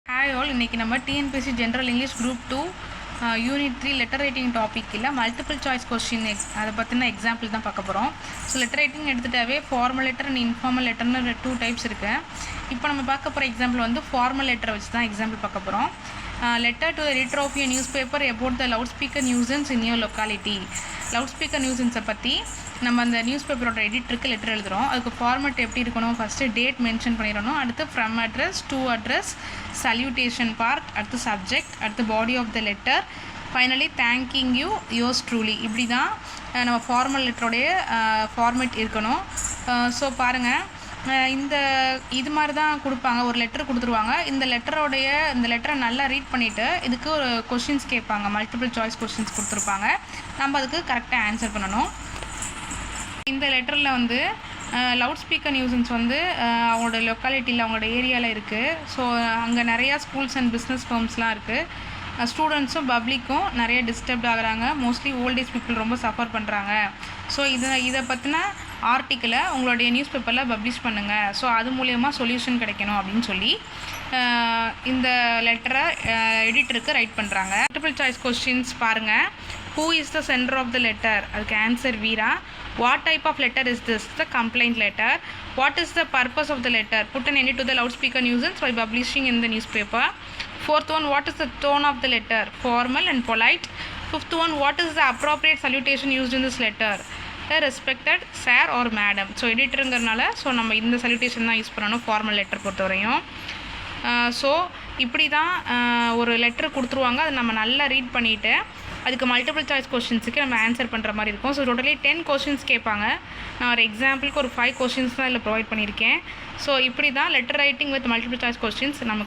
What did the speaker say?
Hi all, இன்றைக்கி நம்ம TNPSC general English group 2 unit 3 letter writing topic இல்லை multiple choice question அதை பற்றின எக்ஸாம்பிள் தான் பார்க்க போகிறோம். ஸோ லெட்டர் ரைட்டிங் எடுத்துகிட்டாவே ஃபார்மல் லெட்டர் அண்ட் இன்ஃபார்மல் லெட்டர்னு 2 டைப்ஸ் இருக்குது. இப்போ நம்ம பார்க்க போகிற எக்ஸாம்பிள் வந்து ஃபார்மல் லெட்டரை வச்சு தான் எக்ஸாம்பிள் பார்க்க போகிறோம். Letter to the editor of your newspaper about the loudspeaker nuisance in your locality. Loudspeaker நியூசன்ஸை பற்றி நம்ம அந்த நியூஸ் பேப்பரோட எடிட்டருக்கு லெட்டர் எழுதுகிறோம். அதுக்கு ஃபார்மேட் எப்படி இருக்கணும்? ஃபஸ்ட்டு டேட் மென்ஷன் பண்ணிடணும், அடுத்து from address, to address, salutation part, அடுத்து சப்ஜெக்ட், அடுத்து body of the letter, finally thanking you yours truly. இப்படி தான் நம்ம ஃபார்மல் லெட்டருடைய ஃபார்மேட் இருக்கணும். ஸோ பாருங்கள், இது மாதிரி தான் கொடுப்பாங்க. ஒரு லெட்டர் கொடுத்துருவாங்க. இந்த லெட்டரை நல்லா ரீட் பண்ணிவிட்டு இதுக்கு ஒரு கொஷின்ஸ் கேட்பாங்க. மல்டிபிள் சாய்ஸ் கொஷின்ஸ் கொடுத்துருப்பாங்க. நம்ம அதுக்கு கரெக்டாக ஆன்சர் பண்ணணும். இந்த லெட்டரில் வந்து லவுட் ஸ்பீக்கர் நியூசன்ஸ் வந்து அவங்களோட லொக்காலிட்டியில் அவங்களோட ஏரியாவில் இருக்குது. ஸோ அங்கே நிறையா ஸ்கூல்ஸ் அண்ட் பிஸ்னஸ் ஃபர்ம்ஸ்லாம் இருக்குது. ஸ்டூடெண்ட்ஸும் பப்ளிக்கும் நிறைய டிஸ்டர்ப்ட் ஆகுறாங்க. மோஸ்ட்லி ஓல்டேஜ் பீப்புள் ரொம்ப சஃபர் பண்ணுறாங்க. ஸோ இதை பற்றின ஆர்டிக்கிளை உங்களுடைய நியூஸ் பேப்பரில் பப்ளிஷ் பண்ணுங்கள். ஸோ அது மூலயமா சொல்யூஷன் கிடைக்கணும் அப்படின்னு சொல்லி இந்த லெட்டரை எடிட்டருக்கு ரைட் பண்ணுறாங்க. மல்டிபிள் சாய்ஸ் கொஸ்டின்ஸ் பாருங்கள். Who is the sender of the letter? அதுக்கு answer Veera. What type of letter is this? The complaint letter. What is the purpose of the letter? Put an end to the loudspeaker nuisance by publishing in the newspaper. Fourth one, what is the tone of the letter? Formal and polite. Fifth one, what is the appropriate salutation used in this letter? The respected sir or madam. So எடிட்டருங்கிறனால நம்ம இந்த salutation தான் use பண்ணணும் formal letter பொறுத்தவரையும். So இப்படி தான் ஒரு letter கொடுத்துருவாங்க. அதை நம்ம நல்லா ரீட் பண்ணிவிட்டு அதுக்கு மல்டிபிள் சாய்ஸ் கொஸ்டின்ஸுக்கு நம்ம ஆன்சர் பண்ணுற மாதிரி இருக்கும். ஸோ டோட்டலி 10 கொஸ்டின்ஸ் கேட்பாங்க. நான் ஒரு எக்ஸாம்பிளுக்கு ஒரு 5 கொஸ்டின்ஸ் தான் இதில் ப்ரொவைட் பண்ணியிருக்கேன். ஸோ இப்படி தான் letter writing with multiple choice questions நமக்கு